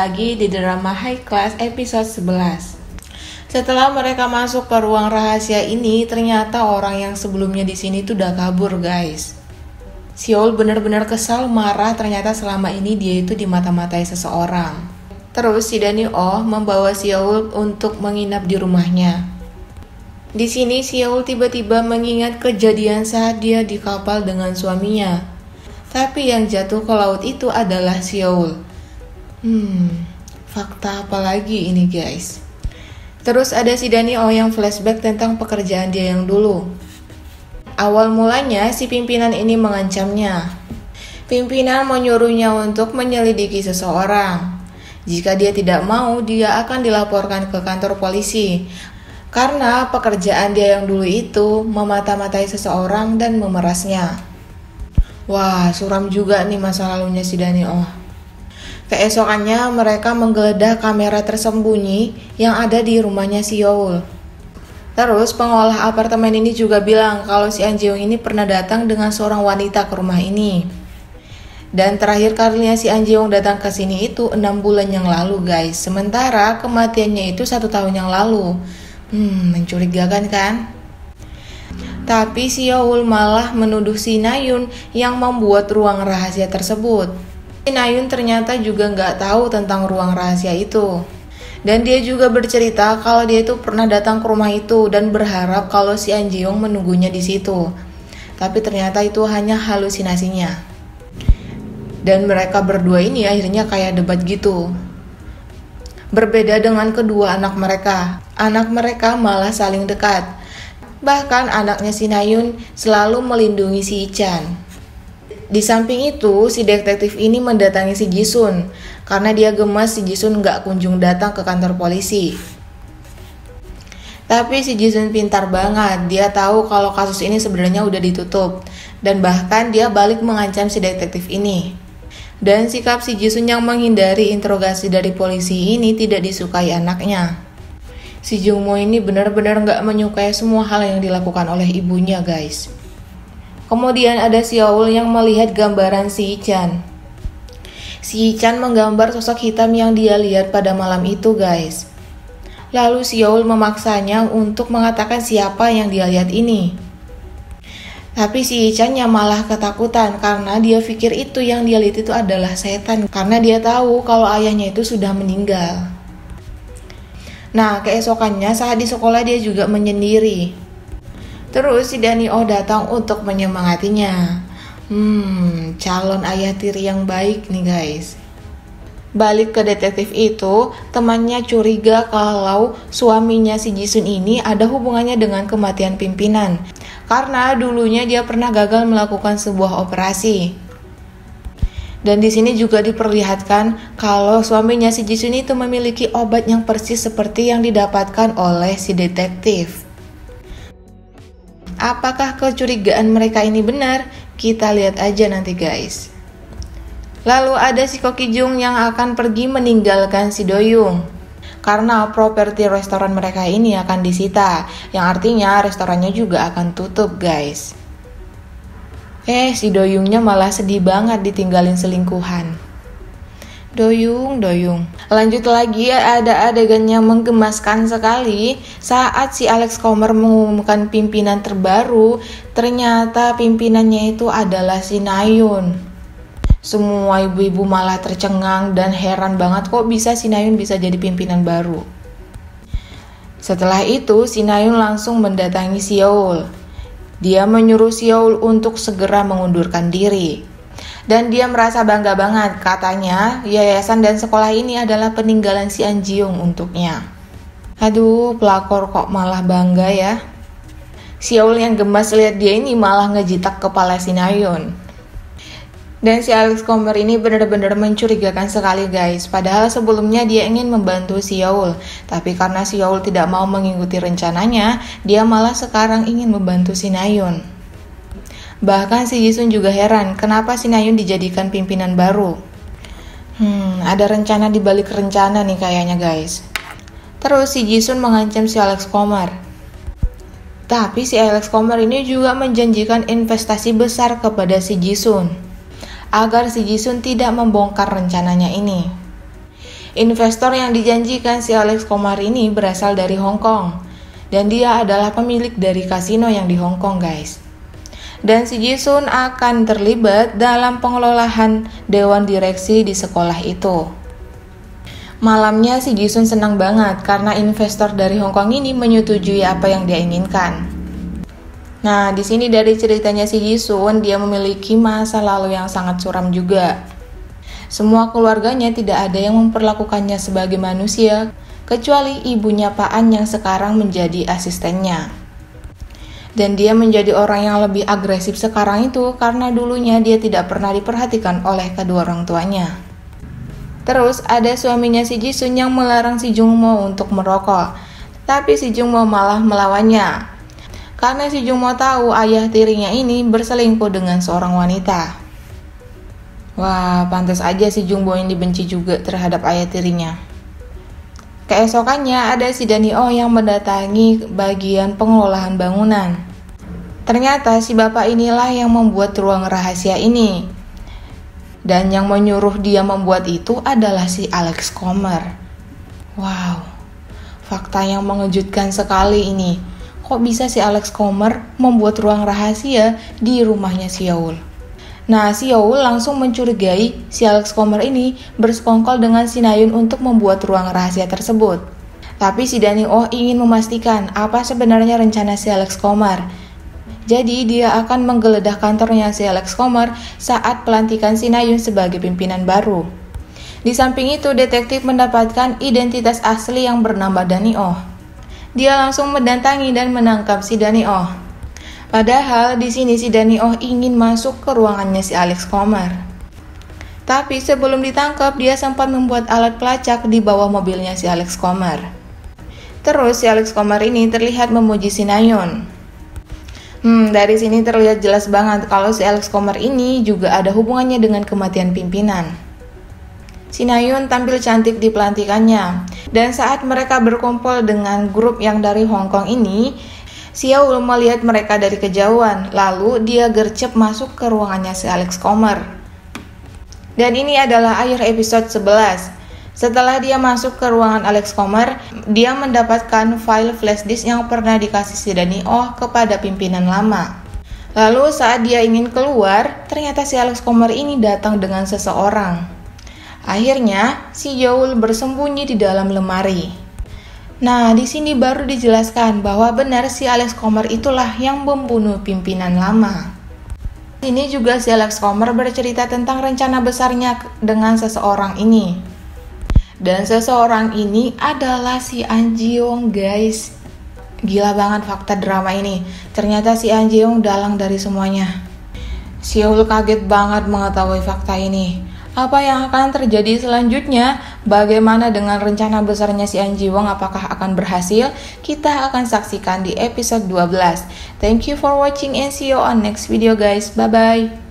lagi di drama High Class episode 11. Setelah mereka masuk ke ruang rahasia ini, ternyata orang yang sebelumnya di sini tuh udah kabur, guys. Seoul benar-benar kesal, marah, ternyata selama ini dia itu dimata-matai seseorang. Terus si Danny-oh membawa Seoul untuk menginap di rumahnya. Di sini Seoul tiba-tiba mengingat kejadian saat dia di kapal dengan suaminya. Tapi yang jatuh ke laut itu adalah Seoul. Fakta apa lagi ini, guys? Terus ada si Danny-oh yang flashback tentang pekerjaan dia yang dulu. Awal mulanya si pimpinan ini mengancamnya. Pimpinan menyuruhnya untuk menyelidiki seseorang. Jika dia tidak mau, dia akan dilaporkan ke kantor polisi. Karena pekerjaan dia yang dulu itu memata-matai seseorang dan memerasnya. Wah, suram juga nih masa lalunya si Danny-oh. Keesokannya mereka menggeledah kamera tersembunyi yang ada di rumahnya Seoul. Terus pengolah apartemen ini juga bilang kalau si An Ji-young ini pernah datang dengan seorang wanita ke rumah ini. Dan terakhir kalinya si An Ji-young datang ke sini itu 6 bulan yang lalu, guys. Sementara kematiannya itu 1 tahun yang lalu. Mencurigakan kan? Tapi Seoul malah menuduh si Na-yoon yang membuat ruang rahasia tersebut. Si Na-yoon ternyata juga nggak tahu tentang ruang rahasia itu. Dan dia juga bercerita kalau dia itu pernah datang ke rumah itu dan berharap kalau si An Ji-young menunggunya di situ. Tapi ternyata itu hanya halusinasinya. Dan mereka berdua ini akhirnya kayak debat gitu. Berbeda dengan kedua anak mereka. Anak mereka malah saling dekat. Bahkan anaknya si Na-yoon selalu melindungi si Ichan. Di samping itu, si detektif ini mendatangi si Ji-sun karena dia gemas si Ji-sun gak kunjung datang ke kantor polisi. Tapi si Ji-sun pintar banget, dia tahu kalau kasus ini sebenarnya udah ditutup. Dan bahkan dia balik mengancam si detektif ini. Dan sikap si Ji-sun yang menghindari interogasi dari polisi ini tidak disukai anaknya. Si Jung-mo ini benar-benar gak menyukai semua hal yang dilakukan oleh ibunya, guys. Kemudian ada Seoul yang melihat gambaran si Ichan. Si Ichan menggambar sosok hitam yang dia lihat pada malam itu, guys. Lalu Seoul memaksanya untuk mengatakan siapa yang dia lihat ini. Tapi si Ichan yang malah ketakutan karena dia pikir itu yang dia lihat itu adalah setan. Karena dia tahu kalau ayahnya itu sudah meninggal. Nah, keesokannya saat di sekolah dia juga menyendiri. Terus si Danny-oh datang untuk menyemangatinya. Calon ayah tiri yang baik nih, guys. Balik ke detektif itu, temannya curiga kalau suaminya si Ji-sun ini ada hubungannya dengan kematian pimpinan. Karena dulunya dia pernah gagal melakukan sebuah operasi. Dan di sini juga diperlihatkan kalau suaminya si Ji-sun itu memiliki obat yang persis seperti yang didapatkan oleh si detektif. Apakah kecurigaan mereka ini benar? Kita lihat aja nanti, guys. Lalu ada si Ko Ki-jung yang akan pergi meninggalkan si Do-young. Karena properti restoran mereka ini akan disita, yang artinya restorannya juga akan tutup, guys. Si Do-youngnya malah sedih banget ditinggalin selingkuhan. Doyung. Lanjut lagi, ada adegan yang menggemaskan sekali saat si Alex Comer mengumumkan pimpinan terbaru. Ternyata pimpinannya itu adalah si Na-yoon. Semua ibu-ibu malah tercengang dan heran banget kok bisa si Na-yoon bisa jadi pimpinan baru. Setelah itu si Na-yoon langsung mendatangi Seoul. Dia menyuruh Seoul untuk segera mengundurkan diri. Dan dia merasa bangga banget, katanya yayasan dan sekolah ini adalah peninggalan si An Ji-young untuknya. Aduh, pelakor kok malah bangga ya. Seoul yang gemas lihat dia ini malah ngejitak kepala si Na-yoon. Dan si Alex Comer ini benar-benar mencurigakan sekali, guys. Padahal sebelumnya dia ingin membantu Seoul. Tapi karena Seoul tidak mau mengikuti rencananya, dia malah sekarang ingin membantu si Na-yoon. Bahkan si Ji-sun juga heran kenapa si Na-yoon dijadikan pimpinan baru. Ada rencana di balik rencana nih kayaknya, guys. Terus si Ji-sun mengancam si Alex Comer. Tapi si Alex Comer ini juga menjanjikan investasi besar kepada si Ji-sun agar si Ji-sun tidak membongkar rencananya ini. Investor yang dijanjikan si Alex Komar ini berasal dari Hong Kong, dan dia adalah pemilik dari kasino yang di Hong Kong, guys. Dan si Jisun akan terlibat dalam pengelolaan dewan direksi di sekolah itu. Malamnya si Jisun senang banget karena investor dari Hong Kong ini menyetujui apa yang dia inginkan. Nah, di sini dari ceritanya si Jisun, dia memiliki masa lalu yang sangat suram juga. Semua keluarganya tidak ada yang memperlakukannya sebagai manusia, kecuali ibunya Pak An yang sekarang menjadi asistennya. Dan dia menjadi orang yang lebih agresif sekarang itu karena dulunya dia tidak pernah diperhatikan oleh kedua orang tuanya. Terus ada suaminya si Jisun yang melarang si Jungmo untuk merokok, tapi si Jungmo malah melawannya. Karena si Jungmo tahu ayah tirinya ini berselingkuh dengan seorang wanita. Wah, pantas aja si Jungbo yang dibenci juga terhadap ayah tirinya. Keesokannya ada si Danio yang mendatangi bagian pengelolaan bangunan. Ternyata si bapak inilah yang membuat ruang rahasia ini. Dan yang menyuruh dia membuat itu adalah si Alex Komar. Wow, fakta yang mengejutkan sekali ini. Kok bisa si Alex Komar membuat ruang rahasia di rumahnya si Yeol? Nah, si Yeol langsung mencurigai si Alex Komar ini bersekongkol dengan si Nayun untuk membuat ruang rahasia tersebut. Tapi si Danio ingin memastikan apa sebenarnya rencana si Alex Komar. Jadi dia akan menggeledah kantornya si Alex Komar saat pelantikan si Nayun sebagai pimpinan baru. Di samping itu, detektif mendapatkan identitas asli yang bernama Danio. Dia langsung mendatangi dan menangkap si Danio. Padahal di sini si Danio ingin masuk ke ruangannya si Alex Komar. Tapi sebelum ditangkap, dia sempat membuat alat pelacak di bawah mobilnya si Alex Komar. Terus si Alex Komar ini terlihat memuji si Nayun. Dari sini terlihat jelas banget kalau si Alex Komar ini juga ada hubungannya dengan kematian pimpinan. Si Nayun tampil cantik di pelantikannya. Dan saat mereka berkumpul dengan grup yang dari Hong Kong ini, si Yeol melihat mereka dari kejauhan, lalu dia gercep masuk ke ruangannya si Alex Komar. Dan ini adalah akhir episode 11. Setelah dia masuk ke ruangan Alex Komar, dia mendapatkan file flash disk yang pernah dikasih si Danio kepada pimpinan lama. Lalu saat dia ingin keluar, ternyata si Alex Komar ini datang dengan seseorang. Akhirnya, si Yeol bersembunyi di dalam lemari. Nah, di sini baru dijelaskan bahwa benar si Alex Komar itulah yang membunuh pimpinan lama. Ini juga si Alex Komar bercerita tentang rencana besarnya dengan seseorang ini. Dan seseorang ini adalah si An Ji-young, guys. Gila banget fakta drama ini. Ternyata si An Ji-young dalang dari semuanya. Si Yeol kaget banget mengetahui fakta ini. Apa yang akan terjadi selanjutnya? Bagaimana dengan rencana besarnya si An Ji-young? Apakah akan berhasil? Kita akan saksikan di episode 12. Thank you for watching and see you on next video, guys. Bye-bye.